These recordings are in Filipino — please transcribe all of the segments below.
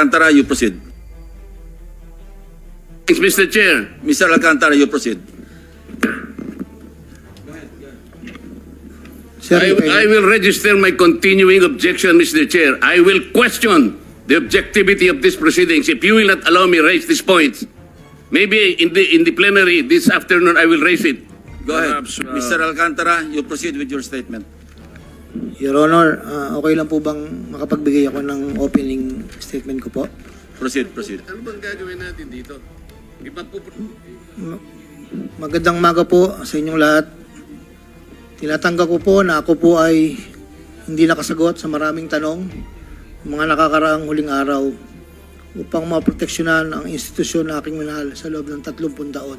Alcantara, you proceed. Thanks, Mr. Chair. Mr. Alcantara, you proceed. I will register my continuing objection, Mr. Chair. I will question the objectivity of these proceedings if you will not allow me raise these points. Maybe in the plenary this afternoon I will raise it. Go ahead. Perhaps, Mr. Alcantara, you proceed with your statement. Your Honor, okay lang po bang makapagbigay ako ng opening statement ko po? Proceed, proceed. Ano bang gagawin natin dito? Magandang umaga po sa inyong lahat. Tinatanggap ko po na ako po ay hindi nakasagot sa maraming tanong mga nakakaraang huling araw upang maproteksyonan ang institusyon na aking minahal sa loob ng 30 taon.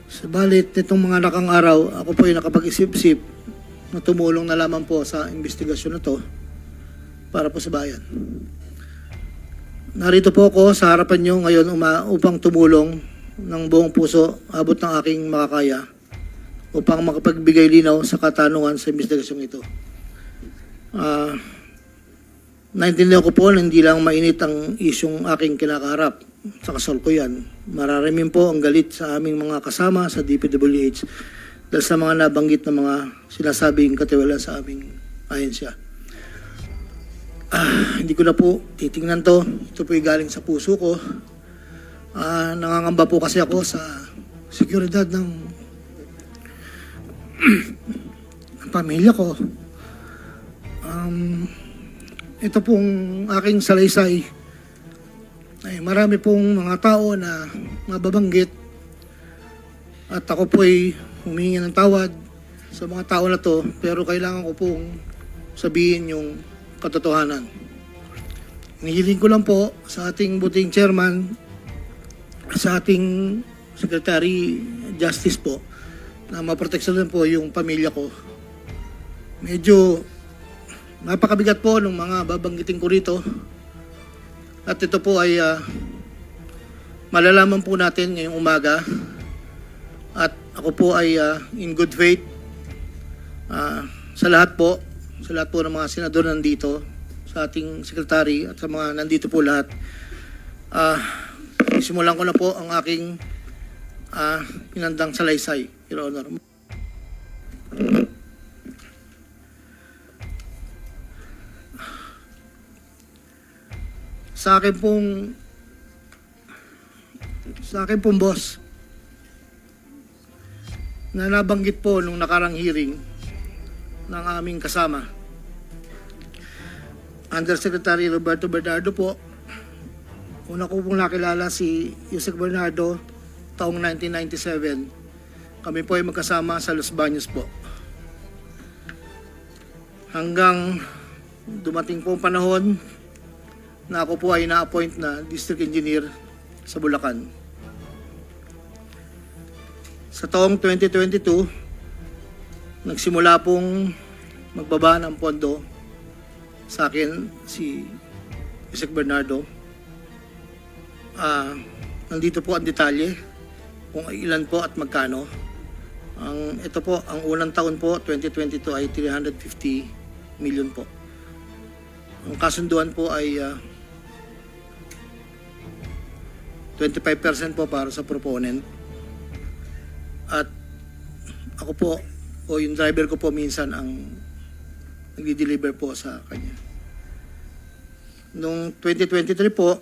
Sabalit nitong mga nakang araw, ako po ay nakapag-isip-isip na tumulong na lamang po sa investigasyon na to para po sa bayan. Narito po ako sa harapan nyo ngayon upang tumulong ng buong puso abot ng aking makakaya upang makapagbigay linaw sa katanungan sa investigasyong ito. Naintindihan ko po na hindi lang mainit ang isyong aking kinakaharap sa kasalukuyan. Mararamin po ang galit sa aming mga kasama sa DPWH dahil sa mga nabanggit na mga sinasabing katiwala sa aming ahensya. Hindi ko na po titingnan to. Ito po galing sa puso ko. Nangangamba po kasi ako sa seguridad ng pamilya ko. Ito pong aking salaysay ay marami pong mga tao na mababanggit at ako po ay humingi ng tawad sa mga tao na to, pero kailangan ko pong sabihin yung katotohanan. Hinihiling ko lang po sa ating buting chairman, sa ating Secretary Justice po, na maproteksyonan po yung pamilya ko. Medyo napakabigat po ng mga babanggitin ko rito. At ito po ay malalaman po natin ngayong umaga. At ako po ay in good faith sa lahat po ng mga senador nandito, sa ating sekretary at sa mga nandito po lahat. Simulan ko na po ang aking inandang salaysay, Your Honor. Sa akin pong boss na nabanggit po nung nakarang hearing ng aming kasama, Undersecretary Roberto Bernardo po. Una ko pong nakilala si Yusek Bernardo taong 1997. Kami po ay magkasama sa Los Baños po. Hanggang dumating po ang panahon na ako po ay na-appoint na District Engineer sa Bulacan. Sa taong 2022, nagsimula pong magbaba ng pondo sa akin si Yusek Bernardo. Nandito po ang detalye kung ilan po at magkano. Ito po, ang unang taon po, 2022 ay 350 million po. Ang kasunduan po ay 25% po para sa proponent. At ako po, o yung driver ko po minsan ang nagdi-deliver po sa kanya. Noong 2023 po,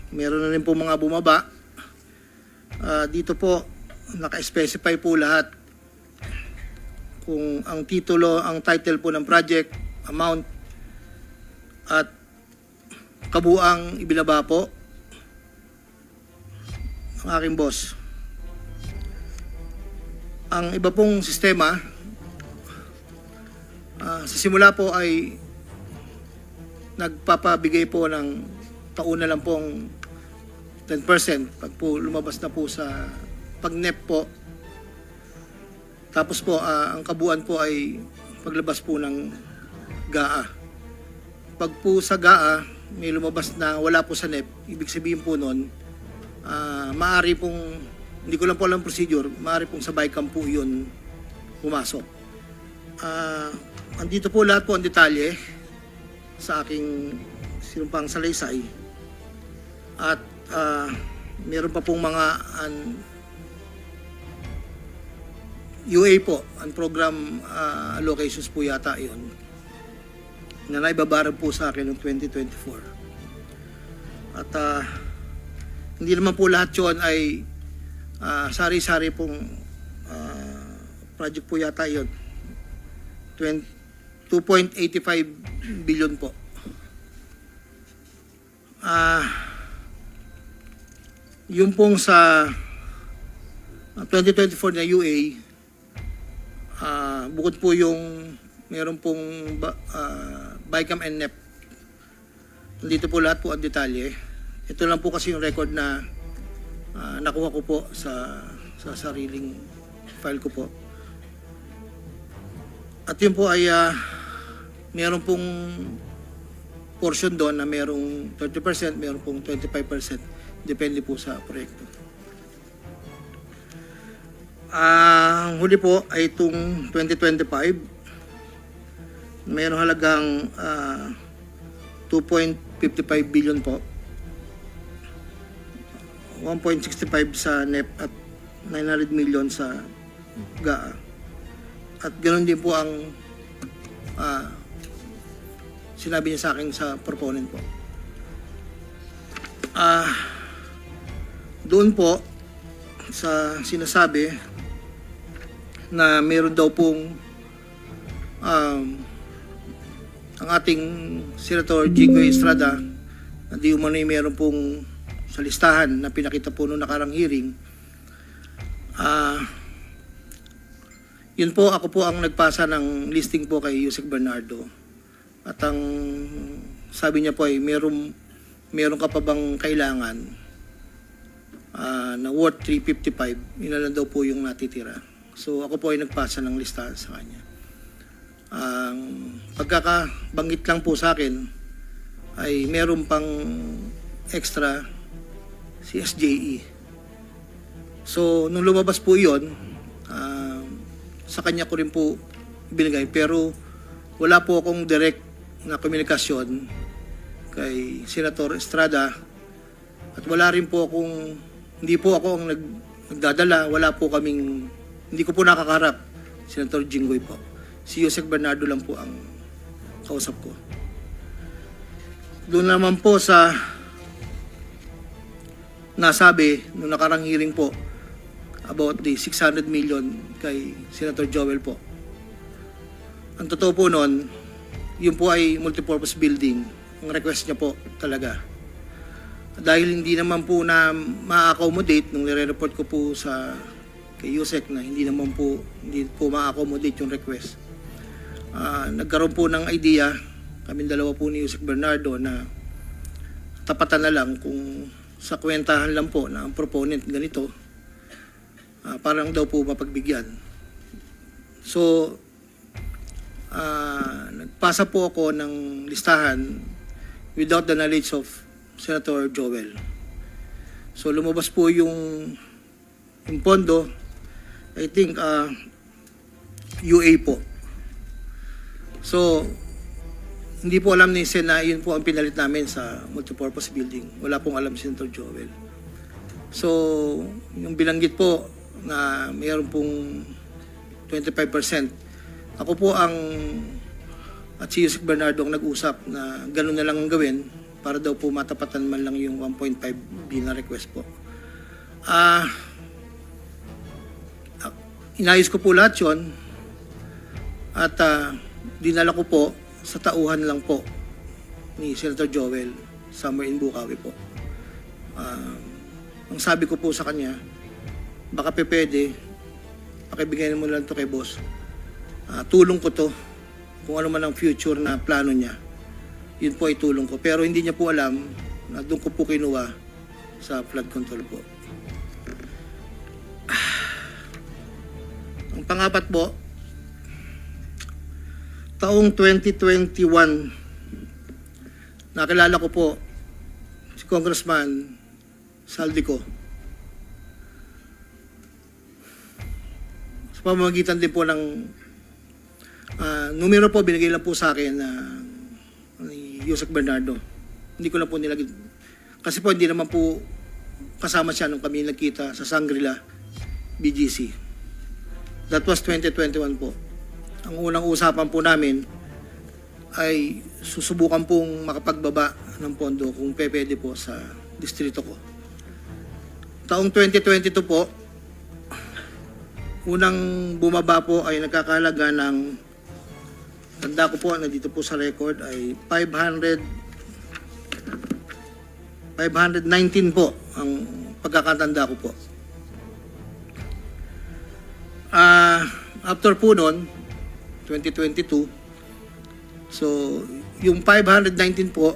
meron na rin po mga bumaba. Dito po, naka-specify po lahat kung ang titulo, ang title po ng project, amount, at kabuang ibinaba po ang aking boss. Ang iba pong sistema, sa simula po ay nagpapabigay po ng taon na lang pong 10% pag po lumabas na po sa pag-NEP po. Tapos po, ang kabuuan po ay paglabas po ng GAA. Pag po sa GAA, may lumabas na wala po sa NEP, ibig sabihin po nun, maaari pong, hindi ko lang po alam procedure, maaari pong sa BICAM po yun pumasok. Andito po lahat po ang detalye sa aking sinumpang salaysay. At meron pa pong mga UA po, ang program allocations po yata yon na naibabaran po sa akin noong 2024. At hindi naman po lahat yun ay sari-sari pong project po yata yun. 2.85 billion po. Yung pong sa 2024 na UA, bukod po yung meron pong BICAM and NEP. Nandito po lahat po ang detalye. Ito lang po kasi yung record na nakuha ko po sa sariling file ko po. At yun po ay meron pong portion doon na merong 30%, meron pong 25%. Depende po sa proyekto. Ang huli po ay itong 2025. Mayroong halagang 2.55 billion po. 1.65 sa NEP at 900 million sa GAA. At ganoon din po ang sinabi niya sa akin sa proponent po. Doon po sa sinasabi na meron daw pong ang ating Senator Jinggoy Estrada na di umano'y meron pong sa listahan na pinakita po noong nakarang hearing. Yun po, ako po ang nagpasa ng listing po kay Yusek Bernardo. At ang sabi niya po ay meron ka pa bang kailangan na worth 355, yun na lang daw po yung natitira. So ako po ay nagpasa ng listahan sa kanya. Ang pagkakabanggit lang po sa akin ay meron pang extra si SJE. So nung lumabas po yun, sa kanya ko rin po binigay, pero wala po akong direct na komunikasyon kay Senator Estrada at wala rin po akong, hindi po ako ang nagdadala, wala po kaming, hindi ko po nakakaharap Senator Jinggoy po. Si Yusek Bernardo lang po ang kausap ko. Doon naman po sa nasabi nung nakarang hearing po about the 600 million kay Senator Joel po. Ang totoo po noon, yun po ay multipurpose building. Ang request niya po talaga. Dahil hindi naman po na ma-accommodate nung nire-report ko po sa kay Yusek na hindi po ma-accommodate yung request. Nagkaroon po ng idea, kaming dalawa po ni Yusek Bernardo na tapatan na lang kung sa kwentahan lang po na ang proponent ganito, parang daw po mapagbigyan. So, nagpasa po ako ng listahan without the knowledge of Senator Joel. So, lumabas po yung pondo, I think, UA po. So, hindi po alam ni Sen na yun po ang pinalit namin sa multipurpose building. Wala pong alam si Senator Joel. So, yung binanggit po na mayroon pong 25%. Ako po ang at si Yusek Bernardo ang nag-usap na gano'n na lang ang gawin para daw po matapatan man lang yung 1.5 billion na request po. Inayos ko po lahat yun at dinala ko po sa tauhan lang po ni Senator Joel somewhere in Bukawi po. Ang sabi ko po sa kanya, baka pwede, pakibigay mo lang to kay boss. Tulong ko to, kung ano man ang future na plano niya, yun po ay tulong ko. Pero hindi niya po alam na doon ko po kinuha sa flood control po. Ang pangapat po, taong 2021, nakilala ko po si Congressman Saldico. Sa pamamagitan din po ng numero po, binigay lang po sa akin ni Yusek Bernardo. Hindi ko na po nilagay. Kasi po hindi naman po kasama siya nung kami nagkita sa Shangri-La BGC. That was 2021 po. Ang unang usapan po namin ay susubukan pong makapagbaba ng pondo kung pwede po sa distrito ko. Taong 2022 po, unang bumaba po ay nagkakahalaga ng, tanda ko po, nandito po sa record, ay 519 po ang pagkakatanda ko po. After po noon, 2022, so yung 519 po,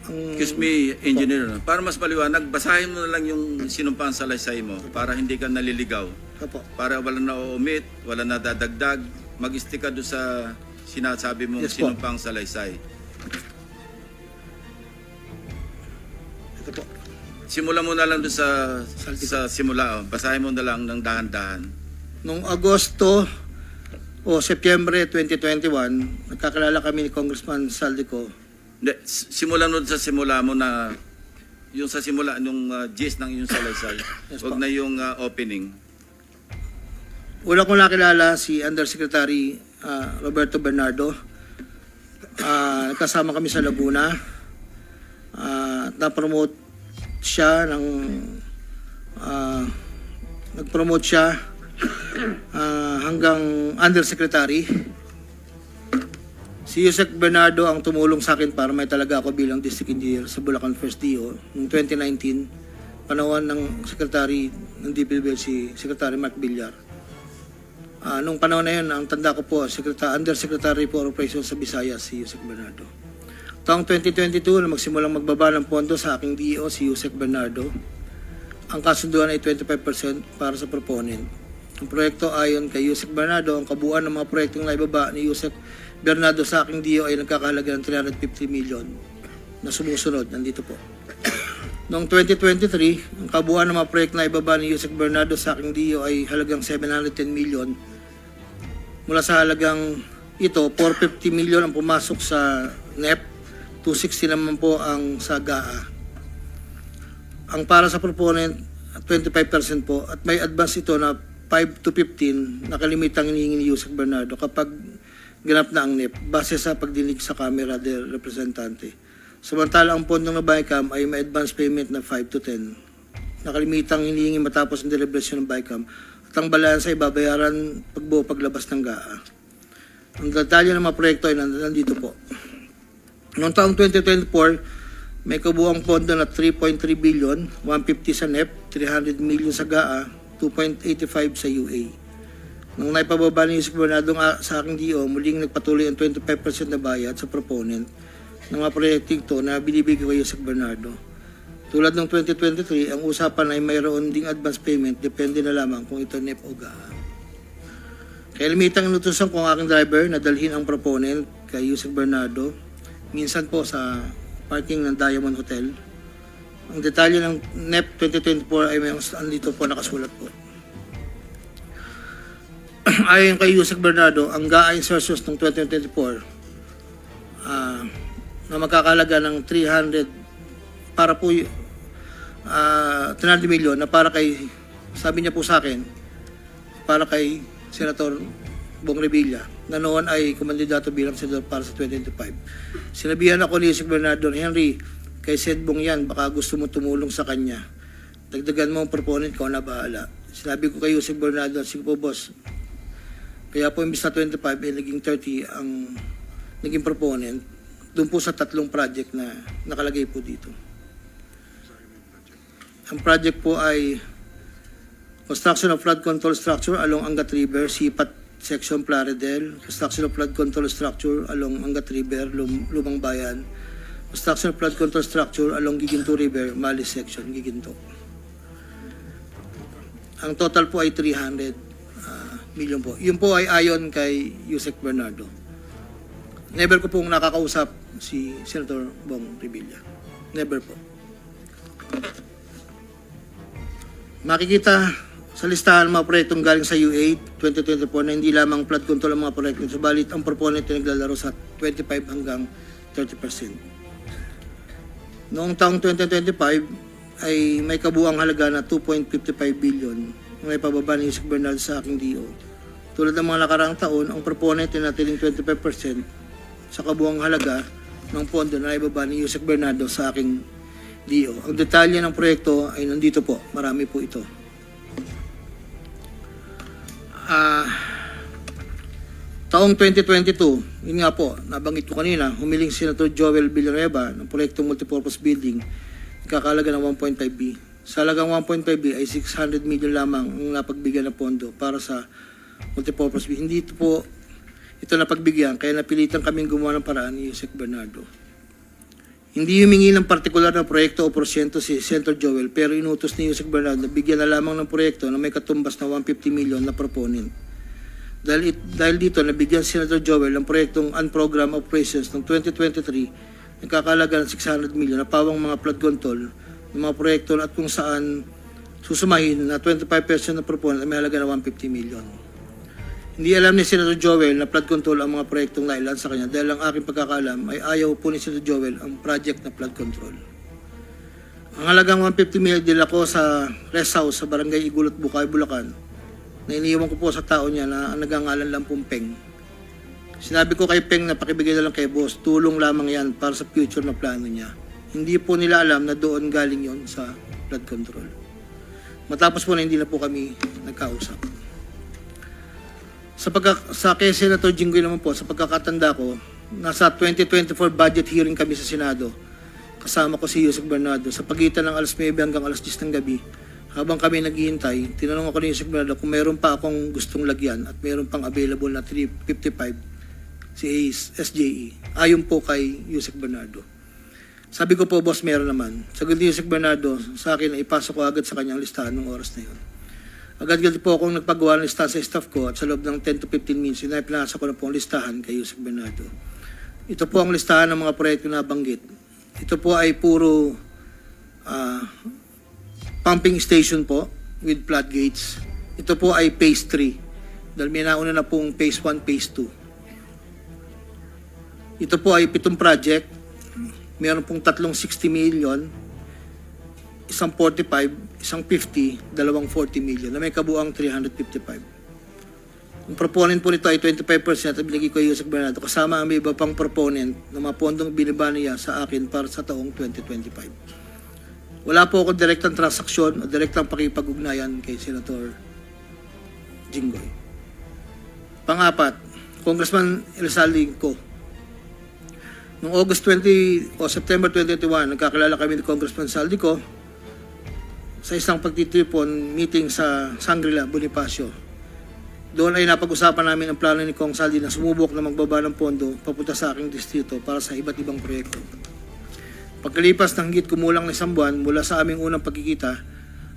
ang... Excuse me, engineer. Para mas maliwanag, basahin mo na lang yung sinumpang salaysay mo para hindi ka naliligaw. Opo. Para wala na omit, wala na dadagdag. Mag-stick ka doon sa sinasabi mong Yes po. sinumpang salaysay. Ito po. Simula mo na lang doon sa Saldi. simula. Basahin mo na lang ng dahan-dahan. Noong Agosto o Setyembre 2021, nagkakilala kami ni Congressman Saldico. Hindi, simulan mo sa simula mo na yung sa simula, yung gist ng yung salaysay. Yes Huwag po. na yung opening. Una kong nakilala si Undersecretary Roberto Bernardo. Kasama kami sa Laguna. Na-promote siya ng nag-promote siya hanggang Undersecretary. Si Yusek Bernardo ang tumulong sa akin para may talaga ako bilang District Engineer sa Bulacan First DO noong 2019, panahon ng Secretary ng DPWH si Secretary Mark Villar. Nung panahon na yun, ang tanda ko po, Undersecretary for Operations sa Visayas, si Yusek Bernardo. Taong 2022, na magsimulang magbaba ng pondo sa aking DO, si Yusek Bernardo. Ang kasunduan ay 25% para sa proponent. Ang proyekto ayon kay Yusek Bernardo, ang kabuuan ng mga proyektong naibaba ni Yusek Bernardo sa aking DO ay nagkakahalaga ng 350 million na sumusunod. Nandito po. Noong 2023, ang kabuuan ng mga proyekto na ibaba ni Yusek Bernardo sa aking DO ay halagang 710 million. Mula sa halagang ito, 450 million ang pumasok sa NEP, 260 naman po ang sa GAA. Ang para sa proponent, 25% po, at may advance ito na 5 to 15 na kalimitang hinihingi ni Yusek Bernardo kapag ganap na ang NEP base sa pagdinig sa Kamera del Representante. Samantala ang pondong na BICAM ay may advance payment na 5 to 10 na kalimitang hinihingi matapos ang deliberasyon ng BICAM at ang balansa ay babayaran pagbuo paglabas ng GAA. Ang detalye ng mga proyekto ay nandito po. Noong taong 2024, may kabuuang pondo na 3.3 billion, 150 sa NEP, 300 million sa GAA, 2.85 sa UA. Nung naipababa ni Yusek Bernardo sa aking DO, muling nagpatuloy ang 25% na bayad sa proponent ng mga proyekting to na binibigay kay Yusek Bernardo. Tulad ng 2023, ang usapan ay mayroon ding advance payment, depende na lamang kung ito NEP o GAA. Kaya limitang inutusan ko ang aking driver na dalhin ang proponent kay Yusek Bernardo, minsan po sa parking ng Diamond Hotel. Ang detalye ng NEP 2024 ay may andito po nakasulat po. Ayon kay Yusek Bernardo, ang GAA insertions ng 2024 na magkakalaga ng 300 para po 300 million na para kay, sabi niya po sa akin, para kay Senator Bong Revilla na noon ay kumandidato bilang senador para sa 2025. Sinabihan ako ni Yusek Bernardo, Henry, kay Sed Bong yan, baka gusto mo tumulong sa kanya. Dagdagan mo ang proponent ko na bahala. Sinabi ko kay Yusek Bernardo, sige po boss, kaya po imbis na 25 ay naging 30 ang naging proponent doon po sa 3 project na nakalagay po dito. Ang project po ay construction of flood control structure along Angat River, Sipat Section Plaridel, construction of flood control structure along Angat River, Lumang Bayan, construction of flood control structure along Giginto River, Malis Section, Giginto. Ang total po ay 300 million po. Yun po ay ayon kay Yusek Bernardo. Never ko pong nakakausap si Senator Bong Revilla. Never po. Makikita sa listahan ng mga proyektong galing sa UA 2024 na hindi lamang flood control ang mga proyekto, subalit ang proponent ay naglalaro sa 25 hanggang 30%. Noong taong 2025 ay may kabuang halaga na 2.55 billion ang may pababa ni Yusek Bernardo sa aking DO. Tulad ng mga nakaraang taon, ang proponent ay natiling 25% sa kabuang halaga ng pondo na ibaba ni Yusek Bernardo sa aking DO. Ang detalye ng proyekto ay nandito po. Marami po ito. Taong 2022, yun nga po, nabanggit ko kanina, humiling si Senator Joel Villanueva ng proyektong multipurpose building, kakalaga ng 1.5B. Sa halagang 1.5B ay 600 million lamang ang napagbigyan ng pondo para sa multipurpose building. Hindi ito napagbigyan, kaya napilitan kaming gumawa ng paraan ni Yusek Bernardo. Hindi humingi ng partikular na proyekto o porsyento si Senator Joel, pero inutos ni Yusek Bernardo na bigyan na lamang ng proyekto na may katumbas na 150 million na proponent. Dahil dito, nabigyan si Senator Joel ng proyektong Unprogrammed Operations ng 2023 nagkakalaga ng 600 million na pawang mga flood control ng mga proyekto at kung saan susumahin na 25% ng proponent ay may halaga na 150 million. Hindi alam ni Senator Joel na flood control ang mga proyektong nailan sa kanya dahil ang aking pagkakaalam ay ayaw po ni Senator Joel ang project na flood control. Ang halagang 150 million dila ko sa rest house sa Barangay Igulot, Bukay, Bulacan na iniiwan ko po sa tao niya na ang nagangalan lang pong Peng. Sinabi ko kay Peng na pakibigay na lang kay boss, tulong lamang yan para sa future na plano niya. Hindi po nila alam na doon galing yon sa flood control. Matapos po na hindi na po kami nagkausap. Sa kay Senator Jinggoy naman po, sa pagkakatanda ko, nasa 2024 budget hearing kami sa Senado. Kasama ko si Yusek Bernardo sa pagitan ng alas 9 hanggang alas 10 ng gabi. Habang kami naghihintay, tinanong ako ni Yusek Bernardo kung mayroon pa akong gustong lagyan at mayroon pang available na 355 si SJE. Ayon po kay Yusek Bernardo. Sabi ko po, boss, meron naman. Sagot ni Yusek Bernardo sa akin na ipasok ko agad sa kanyang listahan ng oras na yun. Agad-agad po akong nagpagawa ng listahan sa staff ko at sa loob ng 10 to 15 minutes, pinasa ko na po ang listahan kay Yusek Bernardo. Ito po ang listahan ng mga proyekto na banggit. Ito po ay puro pumping station po with floodgates. Ito po ay phase 3 dahil may nauna na pong phase 1, phase 2. Ito po ay 7 project. Meron pong 360 million, isang 45, isang 50, dalawang 40 million na may kabuang 355. Ang proponent po nito ay 25% at binigay ko yung Yusek Bernardo kasama ang may iba pang proponent na mga pondong biniba niya sa akin para sa taong 2025. Wala po akong direktang transaksyon o direktang pakipag-ugnayan kay Senator Jinggoy. Pang-apat, Congressman Elsaldi ko. Noong August 20 o September 2021, nagkakilala kami ni Congressman Saldico sa isang pagtitipon meeting sa Shangri-La, Bonifacio. Doon ay napag-usapan namin ang plano ni Kong Saldi na sumubok na magbaba ng pondo papunta sa aking distrito para sa iba't ibang proyekto. Pagkalipas ng higit kumulang na isang buwan mula sa aming unang pagkikita,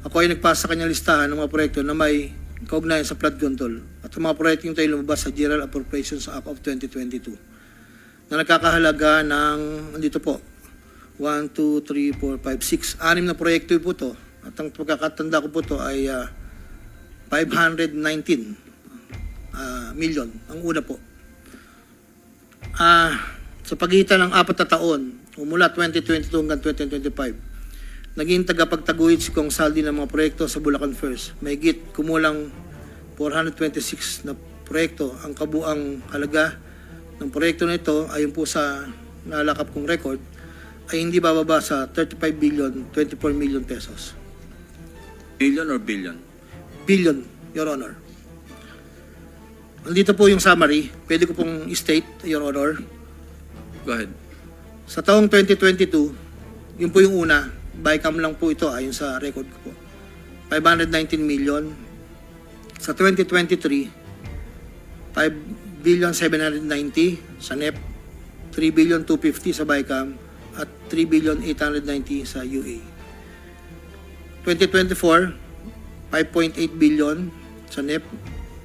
ako ay nagpasa sa kanyang listahan ng mga proyekto na may kaugnayan sa flood control at ang mga proyekto yung tayo lumabas sa General Appropriations Act of 2022 na nagkakahalaga ng, andito po, 1, 2, 3, 4, 5, 6, 6 na proyekto po to at ang pagkakatanda ko po to ay 519 million ang una po. Sa pagitan ng 4 na taon, mula 2022 hanggang 2025, naging tagapagtaguyod si Kong Saldi ng mga proyekto sa Bulacan First. May higit kumulang 426 na proyekto. Ang kabuang halaga ng proyekto na ito, ayon po sa nalakap kong record, ay hindi bababa sa 35 billion, 24 million pesos. Million or billion? Billion, Your Honor. Andito po yung summary. Pwede ko pong state, Your Honor. Go ahead. Sa taong 2022, yun po yung una, bycam lang po ito ayon sa record ko po. 519 million. Sa 2023, 5 billion 790 sa NEP, 3 billion 250 sa bycam, at 3 billion 890 sa UA. 2024, 5.8 billion sa NEP,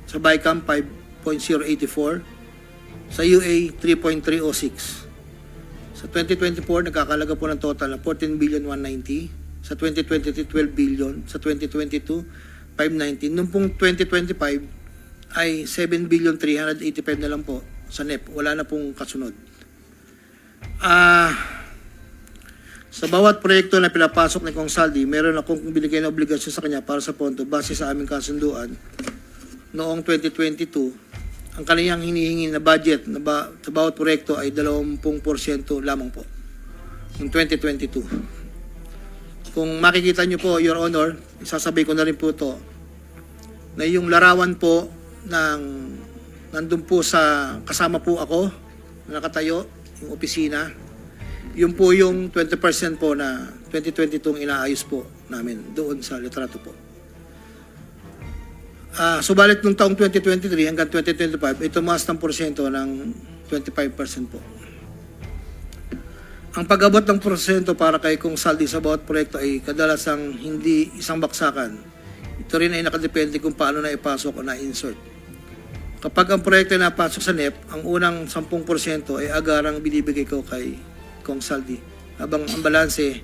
sa bycam 5.084, sa UA 3.306. Sa 2024, nagkakalaga po ng total na 14 billion 190. Sa 2023, 12 billion. Sa 2022, 519. Noong pong 2025, ay 7 billion 385 na lang po sa NEP. Wala na pong kasunod. Sa bawat proyekto na pinapasok ni Kong Saldi, meron akong binigay na obligasyon sa kanya para sa pondo base sa aming kasunduan noong 2022. Ang kaniyang hinihingi na budget sa bawat proyekto ay 20% lamang po noong 2022. Kung makikita nyo po, Your Honor, isasabay ko na rin po ito, na yung larawan po nandun po sa, kasama po ako, na nakatayo, yung opisina, yun po yung 20% po na 2022 inaayos po namin doon sa litrato po. Subalit nung taong 2023 hanggang 2025, ito tumaas ng porsyento ng 25% po. Ang pag-abot ng porsyento para kay Kong Saldi sa bawat proyekto ay kadalasang hindi isang baksakan. Ito rin ay nakadepende kung paano na ipasok o na-insert. Kapag ang proyekto ay napasok sa NEP, ang unang 10% ay agarang binibigay ko kay Kong Saldi. Habang ang balanse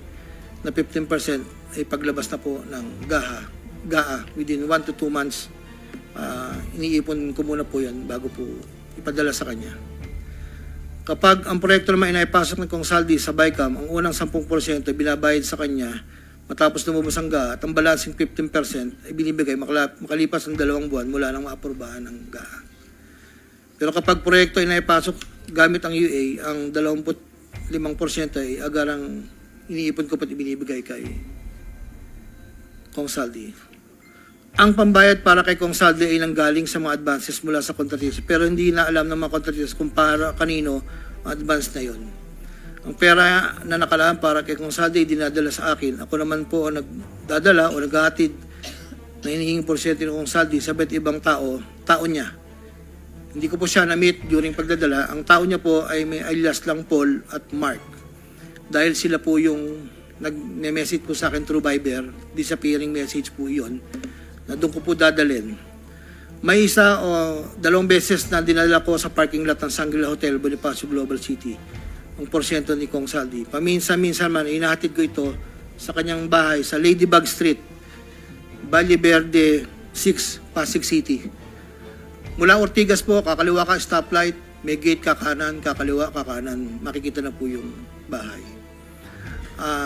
na 15% ay paglabas na po ng GAA within 1 to 2 months. Iniipon ko muna po yan bago po ipadala sa kanya. Kapag ang proyekto naman ay naipasok ng Kong Saldi sa BICAM, ang unang 10% ay binabayad sa kanya matapos lumabas ang GAA at ang balancing 15% ay binibigay makalipas ng 2 buwan mula nang maaprubahan ng GAA. Pero kapag proyekto ay naipasok gamit ang UA, ang 5% ay agarang iniipon ko pati binibigay kay Kong Saldi. Ang pambayad para kay Kong Saldi ay nanggaling sa mga advances mula sa kontratista, pero hindi na alam ng mga kontratista kung para kanino ang advance na yon. Ang pera na nakalaan para kay Kong Saldi ay dinadala sa akin. Ako naman po ang nagdadala o naghahatid na hinihinging porsyento ng Kong Saldi sa iba't ibang tao niya. Hindi ko po siya na-meet during pagdadala. Ang tao niya po ay may alias lang Paul at Mark. Dahil sila po yung nag-message po sa akin through Viber, disappearing message po yun, na doon ko po dadalhin. May isa o 2 beses na dinala ko sa parking lot ng Shangri-La Hotel, Bonifacio Global City, ang porsyento ni Kong Saldi. Paminsan-minsan man, inahatid ko ito sa kanyang bahay sa Ladybug Street, Valle Verde 6, Pasig City. Mula Ortigas po, kakaliwa ka stoplight, may gate kakanan, kakaliwa kakanan, makikita na po yung bahay.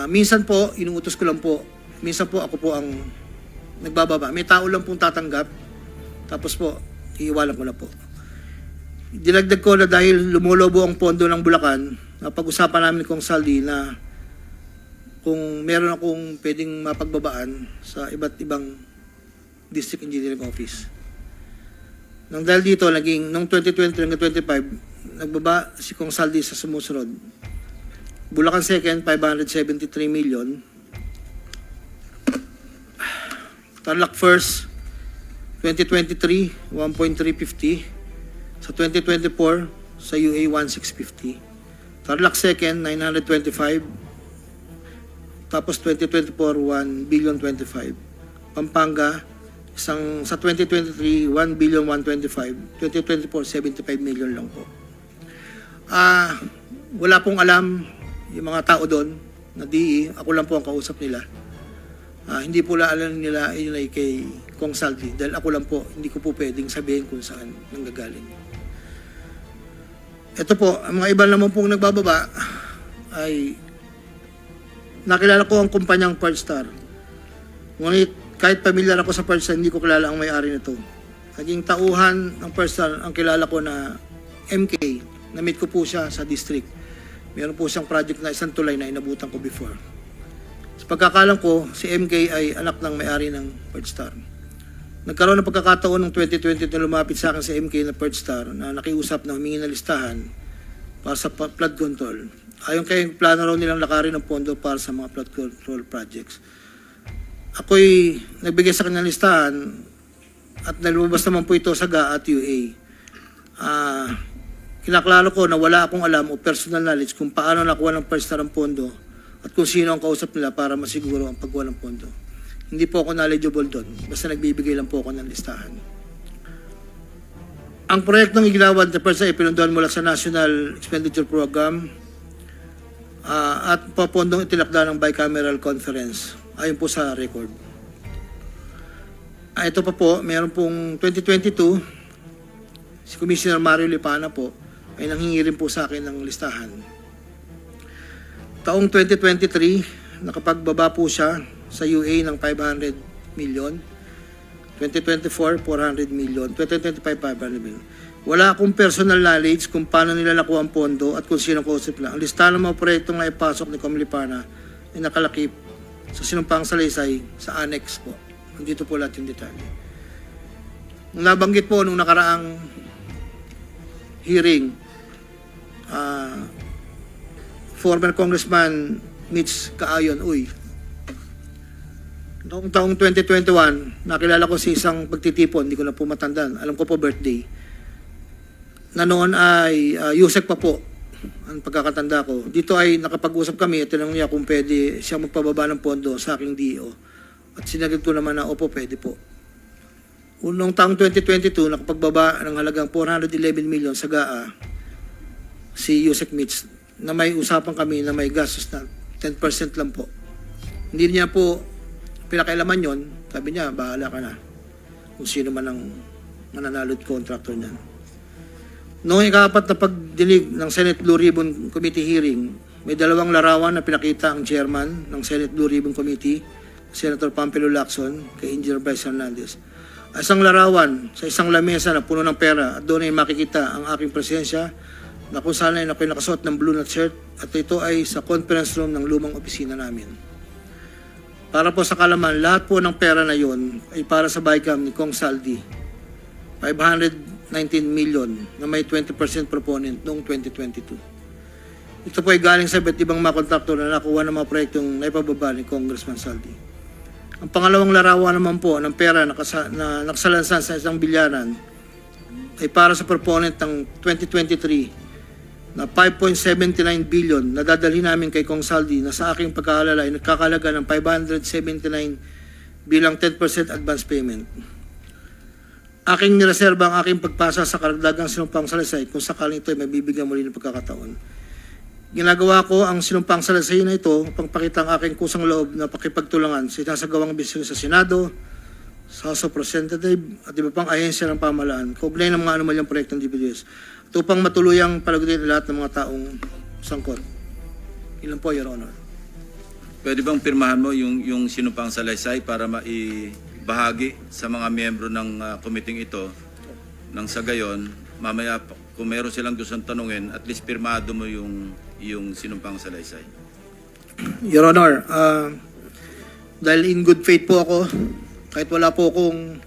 Minsan po, inuutos ko lang po, minsan po ako po ang nagbababa. May tao lang pong tatanggap, tapos po, iiwalan ko na po. Dinagdag ko na dahil lumulobo ang pondo ng Bulacan, napag-usapan namin Kong Saldi na kung meron akong pwedeng mapagbabaan sa iba't ibang district engineering office. Nang dahil dito, nung 2020 hanggang 2025, nagbaba si Kong Saldi sa sumusunod. Bulacan 2nd, 573 million. Tarlac 1st, 2023, 1.350. Sa 2024, sa UA 1.650. Tarlac 2nd, 925. Tapos 2024, 1.25 billion. Pampanga, sa 2023, 1.125 billion. 2024, 75 million lang po. Wala pong alam yung mga tao doon na DE. Ako lang po ang kausap nila. Hindi po alam nila yun ay kay Kong Saldi. Dahil ako lang po, hindi ko po pwedeng sabihin kung saan nanggagaling. Ito po, ang mga iba naman pong nagbababa ay nakilala ko ang kumpanyang Partstar. Ngunit kahit pamilyar ako sa Partstar, hindi ko kilala ang may-ari nito. Naging tauhan ng Partstar ang kilala ko na MK. Na-meet ko po siya sa district. Meron po siyang project na isang tulay na inabutan ko before. Sa pagkakalam ko, si MK ay anak ng may-ari ng Partstar. Nagkaroon ng pagkakataon ng 2020 na lumapit sa akin si MK na Partstar na nakiusap na humingi ng listahan para sa flood control. Ayon kay plano raw nilang lakarin ng pondo para sa mga flood control projects. Ako'y nagbigay sa kanyang listahan at nalabas naman po ito sa GAA at UA. Kinaklaro ko na wala akong alam o personal knowledge kung paano nakuha ng Partstar ang pondo at kung sino ang kausap nila para masiguro ang pagkuha ng pondo. Hindi po ako knowledgeable doon. Basta nagbibigay lang po ako ng listahan. Ang proyektong iginawa ng Partstar ay pinunduhan mula sa National Expenditure Program at papondong itinakda ng bicameral conference. Ayon po sa record. Ito pa po, meron pong 2022, si Commissioner Mario Lipana po, ay nanghingi rin po sa akin ng listahan. Taong 2023, nakapagbaba po siya sa UA ng 500 million. 2024, 400 million. 2025, 500 million. Wala akong personal knowledge kung paano nila nakuha ang pondo at kung sino kausap lang. Ang listahan ng mga proyektong na ipasok ni Comilipana ay nakalakip sa sinumpang salaysay sa annex po. Nandito po lahat yung detalye. Nung nabanggit po nung nakaraang hearing, former Congressman Mitch Kaayon, noong taong 2021, nakilala ko si isang pagtitipon, hindi ko na po matandaan, alam ko po birthday, na noon ay Yusek pa po, ang pagkakatanda ko. Dito ay nakapag-usap kami at tinanong niya kung pwede siya magpababa ng pondo sa aking DO. At sinagot ko naman na, opo, pwede po. Noong taong 2022, nakapagbaba ng halagang 411 million sa GAA si Yusek Mitch, na may usapan kami na may gastos na 10% lang po. Hindi niya po pinakailaman yon. Sabi niya, bahala ka na kung sino man ang mananalot contractor niyan. Noong ikapat na pagdinig ng Senate Blue Ribbon Committee hearing, may dalawang larawan na pinakita ang chairman ng Senate Blue Ribbon Committee, Senator Pampilo Lacson, kay Engineer Bryce Hernandez. Isang larawan sa isang lamesa na puno ng pera at doon ay makikita ang aking presensya na kung saan ay ako'y nakasuot ng blue na shirt at ito ay sa conference room ng lumang opisina namin. Para po sa kalaman, lahat po ng pera na yon ay para sa BICAM ni Kong Saldi, 519 million na may 20% proponent noong 2022. Ito po ay galing sa iba't ibang mga kontraktor na nakuha ng mga proyektong naipababa ni Congressman Saldi. Ang pangalawang larawan naman po ng pera na nakasalansan sa isang bilyaran ay para sa proponent ng 2023 na 5.79 billion na dadalhin namin kay Kong Saldi na sa aking pagkaalala ay nagkakalaga ng 579 bilang 10% advance payment. Aking nireserba ang aking pagpasa sa karagdagang sinumpang salaysay kung sakaling ito ay mabibigyan muli ng pagkakataon. Ginagawa ko ang sinumpang salaysay na ito upang pakita ang aking kusang loob na pakipagtulangan sa sinasagawang bisyo sa Senado, sa House of Representatives at iba pang ahensya ng pamahalaan kaugnay ng mga anomalyang proyektong DPWH at upang matuluyang palagutin lahat ng mga taong sangkot. Ilan po, Your Honor. Pwede bang pirmahan mo yung sinumpang salaysay para maibahagi sa mga miyembro ng committee ito nang sa gayon, mamaya kung meron silang gustong tanungin, at least pirmado mo yung sinumpang salaysay. Your Honor, dahil in good faith po ako, kahit wala po akong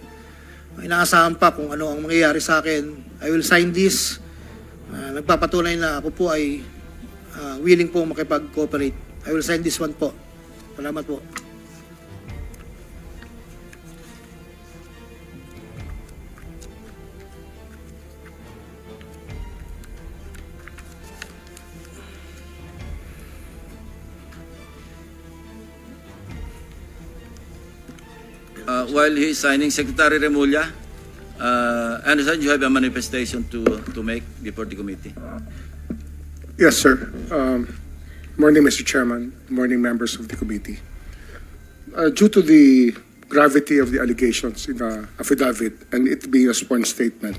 inaasahan pa kung ano ang mangyayari sa akin, I will sign this. Nagpapatunay na ako po ay willing po makipag-cooperate. I will sign this one po. Salamat po. While he is signing, Secretary Remulla, I understand you have a manifestation to make before the committee. Yes, sir. Morning, Mr. Chairman. Morning, members of the committee. Due to the gravity of the allegations in the affidavit and it being a sworn statement,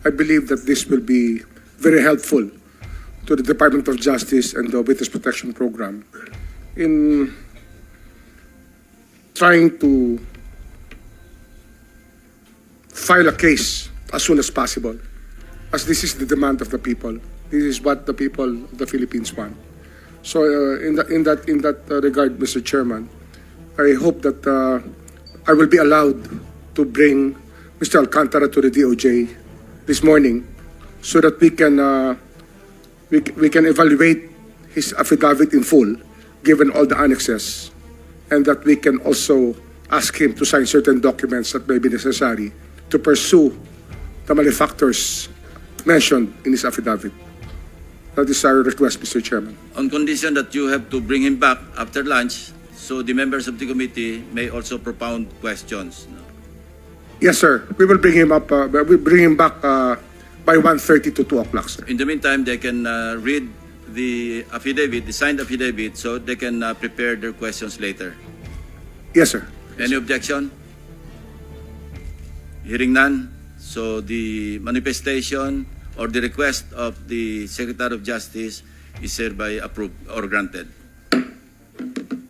I believe that this will be very helpful to the Department of Justice and the Witness Protection Program in trying to file a case as soon as possible, as this is the demand of the people. This is what the people of the Philippines want. So, in that regard, Mr. Chairman, I hope that I will be allowed to bring Mr. Alcantara to the DOJ this morning, so that we can evaluate his affidavit in full, given all the annexes, and that we can also ask him to sign certain documents that may be necessary to pursue the malefactors mentioned in his affidavit. That is our request, Mr. Chairman. On condition that you have to bring him back after lunch, so the members of the committee may also propound questions. Yes, sir. We will bring him up. We bring him back by 1:30 to 2 o'clock, sir. In the meantime, they can read the affidavit, the signed affidavit, so they can prepare their questions later. Yes, sir. Any objection? Hearing none, so the manifestation or the request of the Secretary of Justice is hereby approved or granted.